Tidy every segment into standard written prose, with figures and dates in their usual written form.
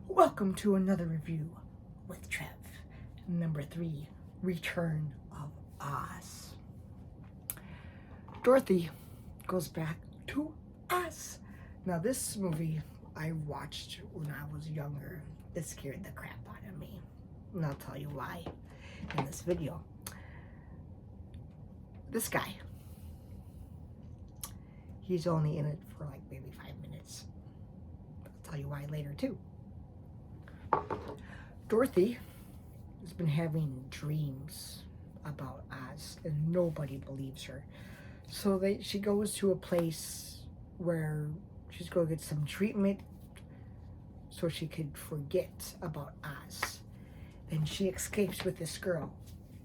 Welcome to another review with Trev. Number 3, Return of Oz. Dorothy goes back to Oz. Now this movie I watched when I was younger. It scared the crap out of me. And I'll tell you why in this video. This guy, he's only in it for like maybe 5 minutes. I'll tell you why later too. Dorothy has been having dreams about Oz and nobody believes her. So she goes to a place where she's going to get some treatment so she could forget about Oz. Then she escapes with this girl.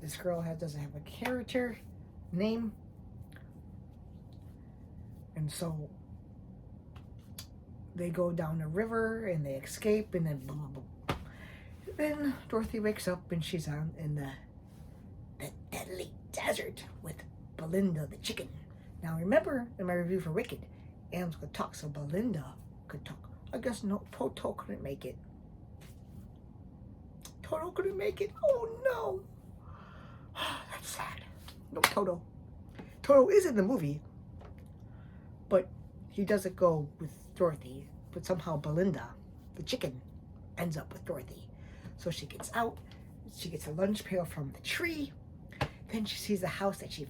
This girl doesn't have a character, name. And so they go down a river and they escape and then boom, boom, boom. Then Dorothy wakes up and she's in the deadly desert with Belinda the chicken. Now remember in my review for Wicked, animals could talk, so Belinda could talk. I guess no, Toto couldn't make it. Toto couldn't make it. Oh no. That's sad. No Toto. Toto is in the movie, but he doesn't go with Dorothy. But somehow Belinda, the chicken, ends up with Dorothy. So she gets out. She gets a lunch pail from the tree. Then she sees the house that she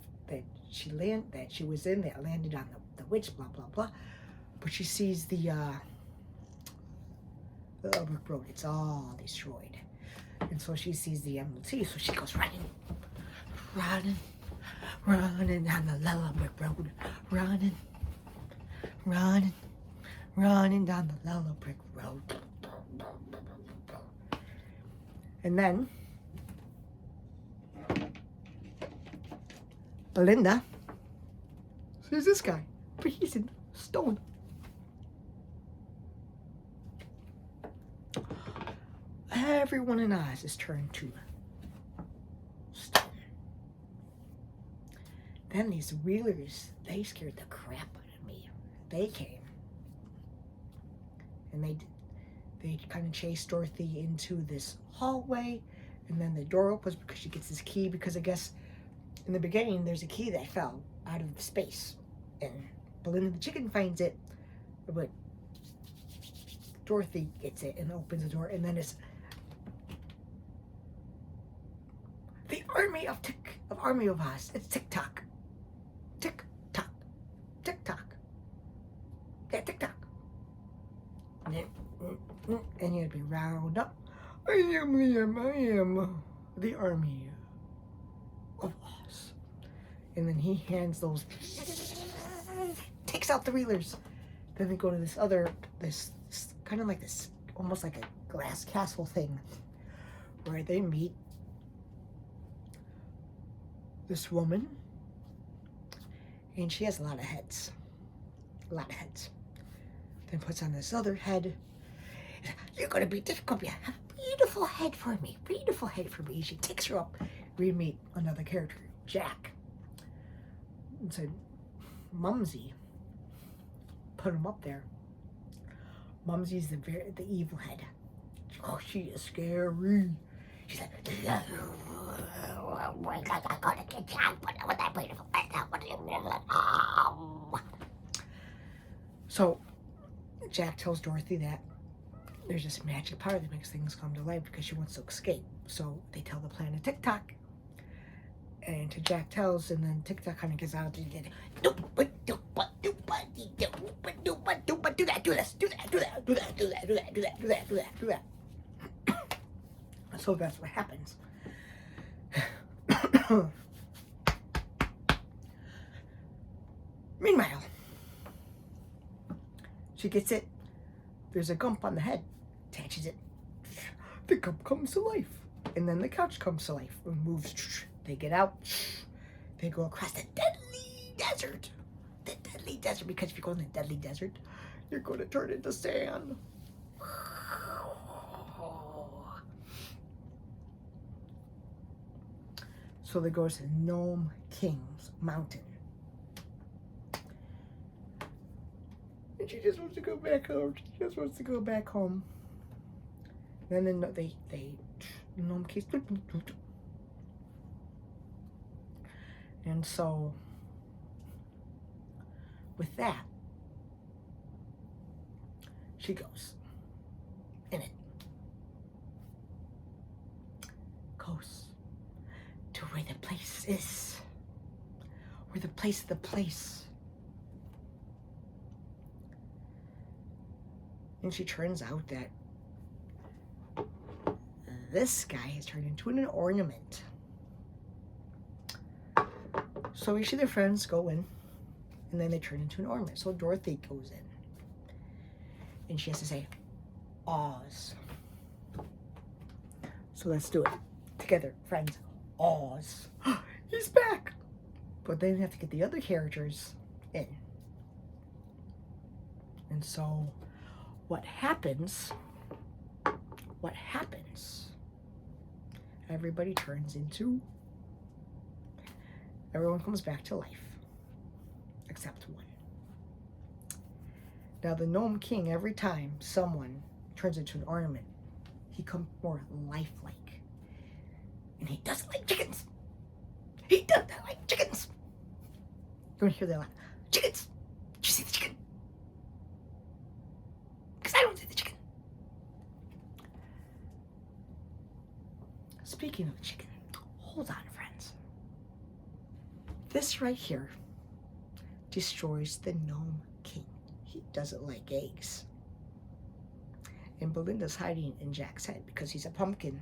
was in that landed on the witch. Blah blah blah. But she sees the brick road. It's all destroyed. And so she sees the Emerald City. So she goes running down the Lella Brick Road. Running down the Lella Brick Road. And then Belinda sees this guy, but he's in stone. Everyone in Oz is turned to stone. Then these wheelers, they scared the crap out of me. They came. And they kind of chased Dorothy into this hallway. And then the door opens because she gets this key. Because I guess in the beginning, there's a key that fell out of space. And Belinda the chicken finds it. But Dorothy gets it and opens the door. And then it's the Army of Oz. It's Tick-Tock. Tick-Tock. Tick-Tock. Yeah, Tick-Tock. And you'd be round up. I am the Army of Oz. And then he hands those, takes out the reelers. Then they go to this kind of like this, almost like a glass castle thing, where they meet this woman, and she has a lot of heads. Then puts on this other head. You're gonna be a beautiful head for me. She takes her up. We meet another character, Jack. And said, Mumsy. Put him up there. Mumsy's the evil head. Oh, she is scary. She's like, I'm gonna get Jack, but with that beautiful head. So Jack tells Dorothy that there's this magic power that makes things come to life because she wants to escape. So they tell the planet Tick-Tock. And to Jack tells, and then Tick-Tock kind of gets out. Do that. So that's what happens. Meanwhile, she gets it. There's a gump on the head. Attaches it. The gump comes to life. And then the couch comes to life and moves. They get out. They go across the deadly desert. The deadly desert. Because if you go in the deadly desert, you're going to turn into sand. So they go to Gnome King's Mountain. And she just wants to go back home. And then they gnome keys. And so with that, she goes in it. Goes to where the place is. Where the place of the place. And she turns out that this guy has turned into an ornament. So each of their friends go in, and then they turn into an ornament. So Dorothy goes in, and she has to say, Oz. So let's do it. Together, friends. Oz. He's back! But then you have to get the other characters in. And so what happens, everybody turns into, everyone comes back to life, except one. Now the Gnome King, every time someone turns into an ornament, he comes more lifelike. And he doesn't like chickens. He doesn't like chickens. You don't hear that laugh. Chickens! Did you see the chicken? Because I don't see the chicken. Speaking of chicken, hold on, friends. This right here destroys the Gnome King. He doesn't like eggs. And Belinda's hiding in Jack's head because he's a pumpkin.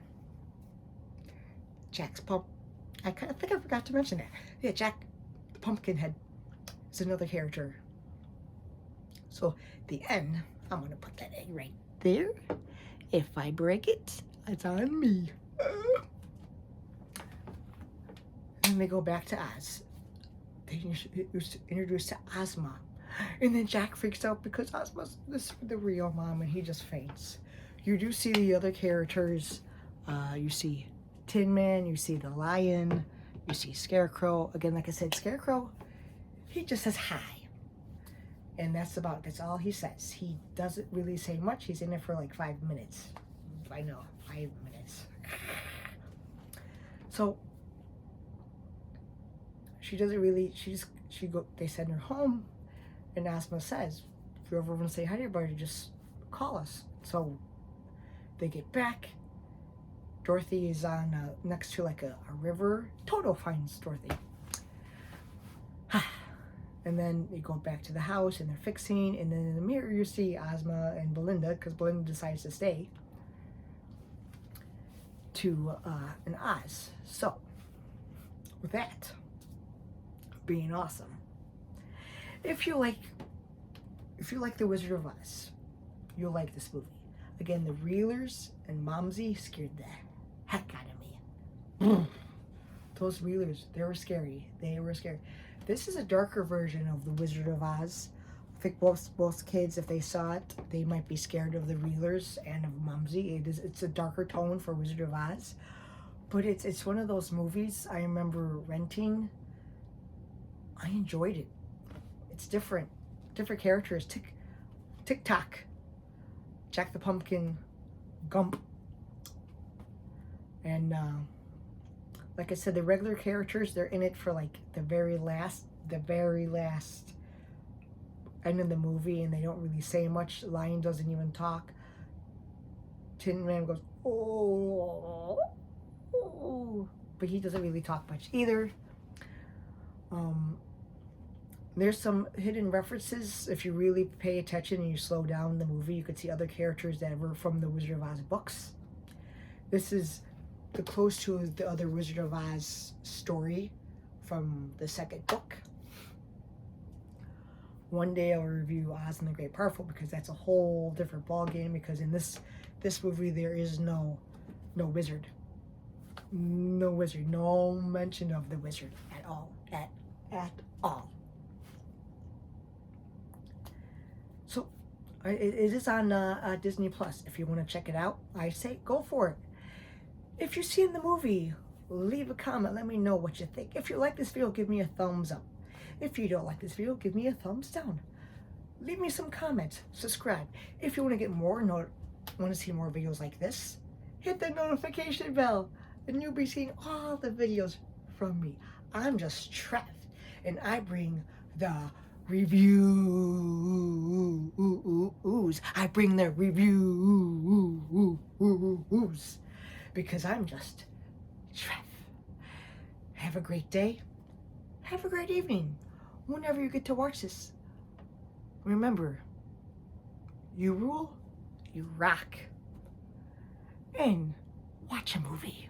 Jack's I think I forgot to mention that. Yeah, Jack the Pumpkinhead is another character. So the end, I'm gonna put that egg right there. If I break it, it's on me. And they go back to Oz. They introduced to Ozma. And then Jack freaks out because Ozma's the real mom, and he just faints. You do see the other characters. You see Tin Man, you see the lion, you see Scarecrow. Again, like I said, Scarecrow, he just says hi. And that's all he says. He doesn't really say much. He's in it for like 5 minutes. I know, 5 minutes. So she doesn't really, they send her home, and Ozma says, if you ever want to say hi to everybody, just call us. So they get back. Dorothy is on next to like a river. Toto finds Dorothy. And then they go back to the house and they're fixing, and then in the mirror you see Ozma and Belinda, because Belinda decides to stay to an Oz. So with that being awesome, if you like The Wizard of Oz, you'll like this movie. Again, the Reelers and Momsy scared the heck out of me. Those Reelers, they were scary. This is a darker version of The Wizard of Oz. I think both kids, if they saw it, they might be scared of the Reelers and of Momsy. It's a darker tone for Wizard of Oz. But it's one of those movies I remember renting. I enjoyed it. It's different. Different characters. Tick-Tock. Jack the Pumpkin. Gump. And like I said, the regular characters, they're in it for like the very last end of the movie, and they don't really say much. Lion doesn't even talk. Tin Man goes, oh, but he doesn't really talk much either. There's some hidden references. If you really pay attention and you slow down the movie, you could see other characters that were from the Wizard of Oz books. This is the close to the other Wizard of Oz story from the second book. One day I'll review Oz and the Great Powerful, because that's a whole different ball game. Because in this movie there is no wizard, no mention of the wizard at all, at all. So it is on Disney Plus. If you want to check it out, I say go for it. If you've seen the movie, leave a comment. Let me know what you think. If you like this video, give me a thumbs up. If you don't like this video, give me a thumbs down. Leave me some comments. Subscribe. If you want to get more Want to see more videos like this? Hit the notification bell and you'll be seeing all the videos from me. I'm just Trev, and I bring the reviews. I bring the reviews because I'm just Trev. Have a great day. Have a great evening. Whenever you get to watch this, remember, you rule, you rock, and watch a movie.